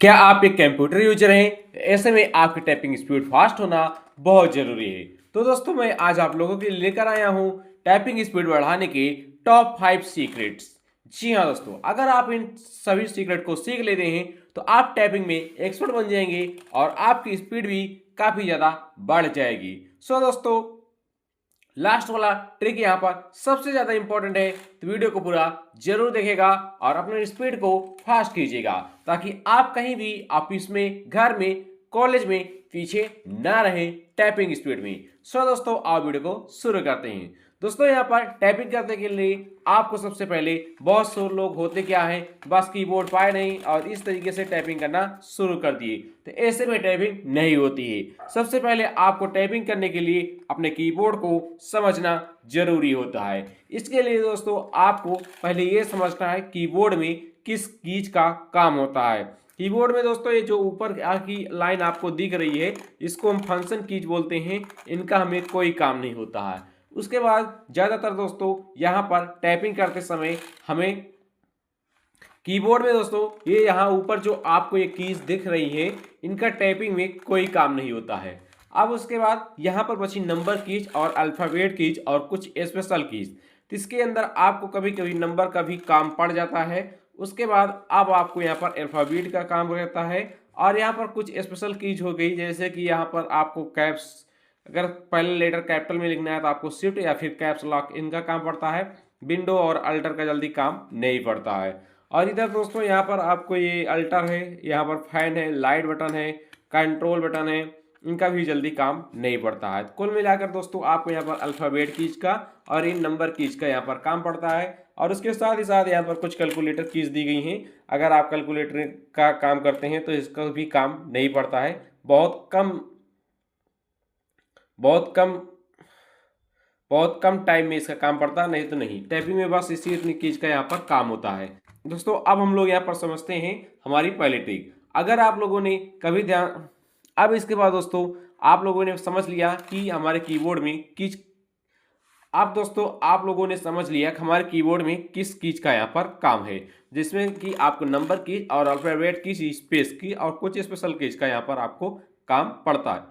क्या आप एक कंप्यूटर यूजर हैं? ऐसे में आपकी टाइपिंग स्पीड फास्ट होना बहुत ज़रूरी है। तो दोस्तों मैं आज आप लोगों के लिए लेकर आया हूँ टाइपिंग स्पीड बढ़ाने के टॉप 5 सीक्रेट्स। जी हाँ दोस्तों, अगर आप इन सभी सीक्रेट को सीख लेते हैं तो आप टाइपिंग में एक्सपर्ट बन जाएंगे और आपकी स्पीड भी काफ़ी ज़्यादा बढ़ जाएगी। सो दोस्तों, लास्ट वाला ट्रिक यहाँ पर सबसे ज्यादा इंपॉर्टेंट है, तो वीडियो को पूरा जरूर देखेगा और अपने स्पीड को फास्ट कीजिएगा ताकि आप कहीं भी ऑफिस में, घर में, कॉलेज में पीछे ना रहे टाइपिंग स्पीड में। सो दोस्तों, आप वीडियो को शुरू करते हैं। दोस्तों, यहाँ पर टाइपिंग करने के लिए आपको सबसे पहले, बहुत से लोग होते क्या है, बस कीबोर्ड पाए नहीं और इस तरीके से टाइपिंग करना शुरू कर दिए, तो ऐसे में टाइपिंग नहीं होती है। सबसे पहले आपको टाइपिंग करने के लिए अपने कीबोर्ड को समझना जरूरी होता है। इसके लिए दोस्तों आपको पहले ये समझना है कीबोर्ड में किस कीज का काम होता है। कीबोर्ड में दोस्तों ये जो ऊपर की लाइन आपको दिख रही है, इसको हम फंक्शन कीज बोलते हैं, इनका हमें कोई काम नहीं होता है। उसके बाद ज़्यादातर दोस्तों यहाँ पर टाइपिंग करते समय हमें कीबोर्ड में दोस्तों ये यहाँ ऊपर जो आपको ये कीज दिख रही है, इनका टाइपिंग में कोई काम नहीं होता है। अब उसके बाद यहाँ पर बची नंबर कीज और अल्फ़ाबेट कीज और कुछ स्पेशल कीज, तो इसके अंदर आपको कभी कभी नंबर का भी काम पड़ जाता है। उसके बाद अब आपको यहाँ पर अल्फ़ाबेट का काम रहता है और यहाँ पर कुछ स्पेशल कीज हो गई, जैसे कि यहाँ पर आपको कैप्स, अगर पहले लेटर कैपिटल में लिखना है तो आपको शिफ्ट या फिर कैप्स लॉक, इनका काम पड़ता है। विंडो और अल्टर का जल्दी काम नहीं पड़ता है। और इधर दोस्तों यहाँ पर आपको ये अल्टर है, यहाँ पर फैन है, लाइट बटन है, कंट्रोल बटन है, इनका भी जल्दी काम नहीं पड़ता है। कुल मिलाकर दोस्तों आपको यहाँ पर अल्फ़ाबेट कीज का और इन नंबर कीज का यहाँ पर काम पड़ता है। और उसके साथ ही साथ यहाँ पर कुछ कैलकुलेटर कीज दी गई हैं, अगर आप कैलकुलेटर का काम करते हैं तो इसका भी काम नहीं पड़ता है। बहुत कम बहुत कम टाइम में इसका काम पड़ता है, नहीं तो नहीं, टाइपिंग में बस इसी इतनी चीज का यहाँ पर काम होता है। दोस्तों, अब हम लोग यहाँ पर समझते हैं हमारी पहली ट्रिक। अगर आप लोगों ने कभी ध्यान, अब इसके बाद दोस्तों आप लोगों ने समझ लिया कि हमारे कीबोर्ड में किस, अब दोस्तों आप लोगों ने समझ लिया कि हमारे कीबोर्ड में किस कीज का यहाँ पर काम है, जिसमें कि आपको नंबर की और अल्फाबेट की, स्पेस की और कुछ स्पेशल कीज का यहाँ पर आपको काम पड़ता है।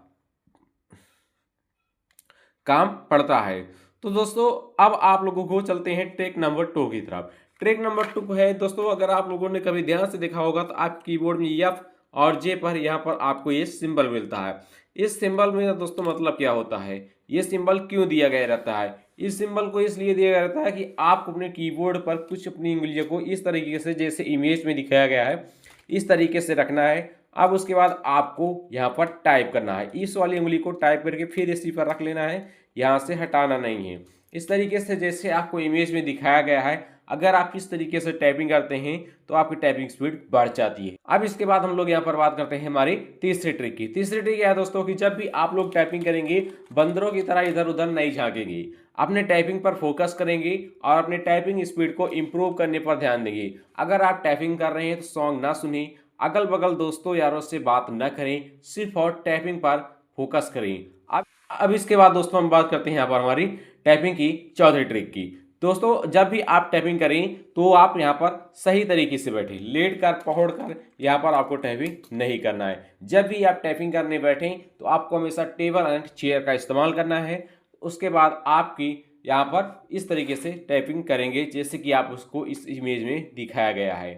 तो दोस्तों अब आप लोगों को चलते हैं ट्रिक नंबर 2 की तरफ। ट्रिक नंबर 2 है दोस्तों, अगर आप लोगों ने कभी ध्यान से देखा होगा तो आप कीबोर्ड में एफ और जे पर यहाँ पर आपको ये सिंबल मिलता है। इस सिंबल में दोस्तों मतलब क्या होता है, ये सिंबल क्यों दिया गया रहता है? इस सिंबल को इसलिए दिया गया रहता है कि आप अपने कीबोर्ड पर कुछ अपनी उंगलियों को इस तरीके से, जैसे इमेज में दिखाया गया है, इस तरीके से रखना है। अब उसके बाद आपको यहाँ पर टाइप करना है, इस वाली उंगली को टाइप करके फिर इसी पर रख लेना है, यहाँ से हटाना नहीं है। इस तरीके से जैसे आपको इमेज में दिखाया गया है, अगर आप इस तरीके से टाइपिंग करते हैं तो आपकी टाइपिंग स्पीड बढ़ जाती है। अब इसके बाद हम लोग यहाँ पर बात करते हैं हमारी तीसरी ट्रिक की। तीसरी ट्रिक क्या है दोस्तों, कि जब भी आप लोग टाइपिंग करेंगे, बंदरों की तरह इधर उधर नहीं झांकेंगे, अपने टाइपिंग पर फोकस करेंगे और अपने टाइपिंग स्पीड को इम्प्रूव करने पर ध्यान देंगे। अगर आप टाइपिंग कर रहे हैं तो सॉन्ग ना सुने, अगल बगल दोस्तों यारों से बात न करें, सिर्फ और टाइपिंग पर फोकस करें। अब इसके बाद दोस्तों हम बात करते हैं यहाँ पर हमारी टाइपिंग की चौथी ट्रिक की। दोस्तों, जब भी आप टाइपिंग करें तो आप यहाँ पर सही तरीके से बैठें, लेट कर पहुँच कर यहाँ पर आपको टाइपिंग नहीं करना है। जब भी आप टाइपिंग करने बैठें तो आपको हमेशा टेबल एंड चेयर का इस्तेमाल करना है। उसके बाद आपकी यहाँ पर इस तरीके से टाइपिंग करेंगे जैसे कि आप उसको इस इमेज में दिखाया गया है।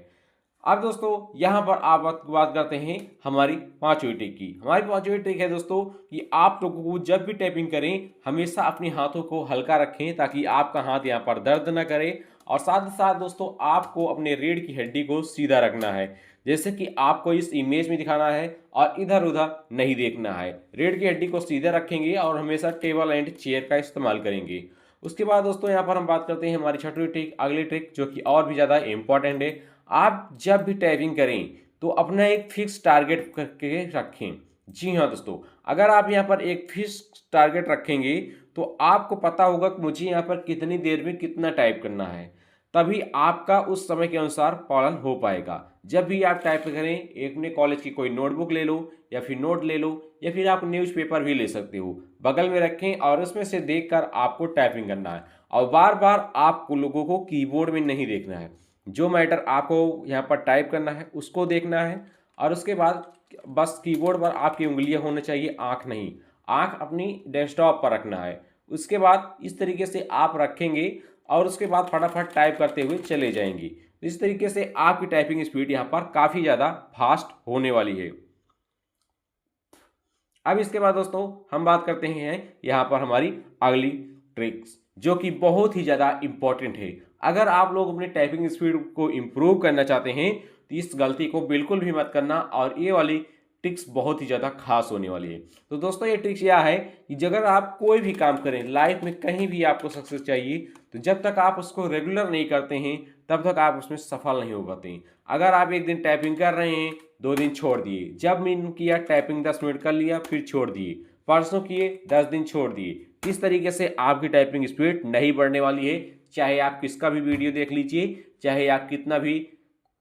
अब दोस्तों यहाँ पर आप बात करते हैं हमारी पांचवी ट्रिक की। हमारी पांचवी ट्रिक है दोस्तों कि आप लोगों को जब भी टाइपिंग करें हमेशा अपने हाथों को हल्का रखें ताकि आपका हाथ यहाँ पर दर्द न करे। और साथ ही साथ दोस्तों आपको अपने रीढ़ की हड्डी को सीधा रखना है, जैसे कि आपको इस इमेज में दिखाना है और इधर उधर नहीं देखना है। रीढ़ की हड्डी को सीधा रखेंगे और हमेशा टेबल एंड चेयर का इस्तेमाल करेंगे। उसके बाद दोस्तों यहाँ पर हम बात करते हैं हमारी छठवीं ट्रिक, अगली ट्रिक, जो कि और भी ज़्यादा इंपॉर्टेंट है। आप जब भी टाइपिंग करें तो अपना एक फिक्स टारगेट करके रखें। जी हाँ दोस्तों, अगर आप यहाँ पर एक फिक्स टारगेट रखेंगे तो आपको पता होगा कि मुझे यहाँ पर कितनी देर में कितना टाइप करना है, तभी आपका उस समय के अनुसार पालन हो पाएगा। जब भी आप टाइप करें, एक अपने कॉलेज की कोई नोटबुक ले लो या फिर नोट ले लो या फिर आप न्यूज़पेपर भी ले सकते हो, बगल में रखें और उसमें से देखकर आपको टाइपिंग करना है। और बार बार आपको लोगों को कीबोर्ड में नहीं देखना है, जो मैटर आपको यहाँ पर टाइप करना है उसको देखना है और उसके बाद बस कीबोर्ड पर आपकी उंगलियां होनी चाहिए, आंख नहीं। आंख अपनी डेस्कटॉप पर रखना है। उसके बाद इस तरीके से आप रखेंगे और उसके बाद फटाफट टाइप करते हुए चले जाएंगे। इस तरीके से आपकी टाइपिंग स्पीड यहाँ पर काफ़ी ज़्यादा फास्ट होने वाली है। अब इसके बाद दोस्तों हम बात करते हैं यहाँ पर हमारी अगली ट्रिक्स, जो कि बहुत ही ज़्यादा इम्पॉर्टेंट है। अगर आप लोग अपनी टाइपिंग स्पीड को इम्प्रूव करना चाहते हैं तो इस गलती को बिल्कुल भी मत करना, और ये वाली ट्रिक्स बहुत ही ज़्यादा खास होने वाली है। तो दोस्तों ये ट्रिक्स यह है कि अगर आप कोई भी काम करें लाइफ में, कहीं भी आपको सक्सेस चाहिए, तो जब तक आप उसको रेगुलर नहीं करते हैं तब तक आप उसमें सफल नहीं हो पाते हैं। अगर आप एक दिन टाइपिंग कर रहे हैं, 2 दिन छोड़ दिए, जब मन किया टाइपिंग 10 मिनट कर लिया फिर छोड़ दिए, परसों किए 10 दिन छोड़ दिए, इस तरीके से आपकी टाइपिंग स्पीड नहीं बढ़ने वाली है। चाहे आप किसका भी वीडियो देख लीजिए, चाहे आप कितना भी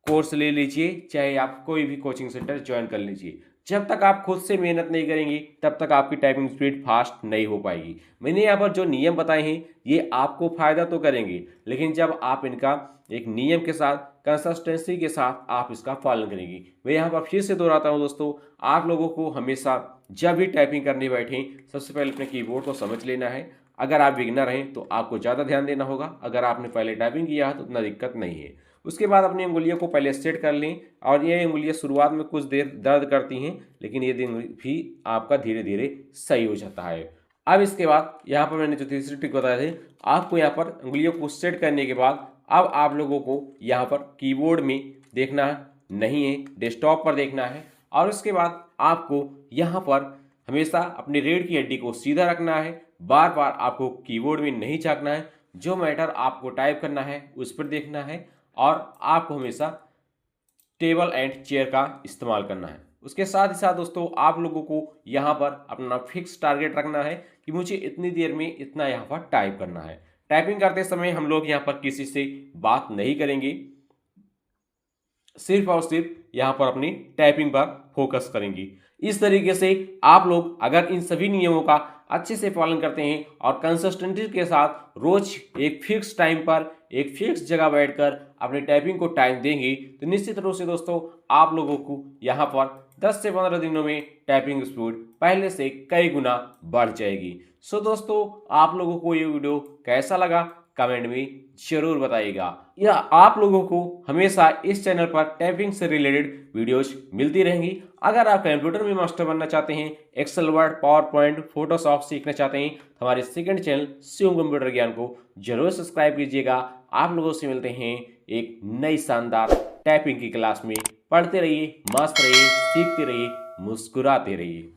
कोर्स ले लीजिए, चाहे आप कोई भी कोचिंग सेंटर ज्वाइन कर लीजिए, जब तक आप खुद से मेहनत नहीं करेंगे तब तक आपकी टाइपिंग स्पीड फास्ट नहीं हो पाएगी। मैंने यहाँ पर जो नियम बताए हैं ये आपको फायदा तो करेंगे, लेकिन जब आप इनका एक नियम के साथ, कंसिस्टेंसी के साथ आप इसका पालन करेंगे। मैं यहाँ पर फिर से दोहराता हूँ दोस्तों, आप लोगों को हमेशा जब भी टाइपिंग करने बैठें सबसे पहले अपने कीबोर्ड को समझ लेना है। अगर आप बिगिनर हैं तो आपको ज़्यादा ध्यान देना होगा, अगर आपने पहले टाइपिंग किया है तो उतना दिक्कत नहीं है। उसके बाद अपनी उंगलियों को पहले सेट कर लें, और ये उंगलियां शुरुआत में कुछ देर दर्द करती हैं, लेकिन ये दिन भी आपका धीरे धीरे सही हो जाता है। अब इसके बाद यहाँ पर मैंने जो तीसरी ट्रिक बताए थे, आपको यहाँ पर उंगलियों को सेट करने के बाद अब आप लोगों को यहाँ पर कीबोर्ड में देखना नहीं है, डेस्कटॉप पर देखना है। और उसके बाद आपको यहाँ पर हमेशा अपनी रीढ़ की हड्डी को सीधा रखना है, बार बार आपको कीबोर्ड में नहीं झांकना है। जो मैटर आपको टाइप करना है उस पर देखना है, और आपको हमेशा टेबल एंड चेयर का इस्तेमाल करना है। उसके साथ ही साथ दोस्तों आप लोगों को यहाँ पर अपना फिक्स टारगेट रखना है कि मुझे इतनी देर में इतना यहाँ पर टाइप करना है। टाइपिंग करते समय हम लोग यहाँ पर किसी से बात नहीं करेंगे, सिर्फ और सिर्फ यहाँ पर अपनी टाइपिंग पर फोकस करेंगे। इस तरीके से आप लोग अगर इन सभी नियमों का अच्छे से पालन करते हैं और कंसिस्टेंसी के साथ रोज एक फिक्स टाइम पर एक फिक्स जगह बैठकर अपनी टाइपिंग को टाइम देंगे, तो निश्चित रूप से दोस्तों आप लोगों को यहाँ पर 10 से 15 दिनों में टाइपिंग स्पीड पहले से कई गुना बढ़ जाएगी। सो दोस्तों आप लोगों को ये वीडियो कैसा लगा कमेंट में जरूर बताइएगा। या आप लोगों को हमेशा इस चैनल पर टाइपिंग से रिलेटेड वीडियोज मिलती रहेंगी। अगर आप कंप्यूटर में मास्टर बनना चाहते हैं, Excel, Word, PowerPoint, Photoshop सीखना चाहते हैं, तो हमारे सेकंड चैनल शिवम कंप्यूटर ज्ञान को जरूर सब्सक्राइब कीजिएगा। आप लोगों से मिलते हैं एक नई शानदार टाइपिंग की क्लास में। पढ़ते रहिए, मस्त रहिए, सीखते रहिए, मुस्कुराते रहिए।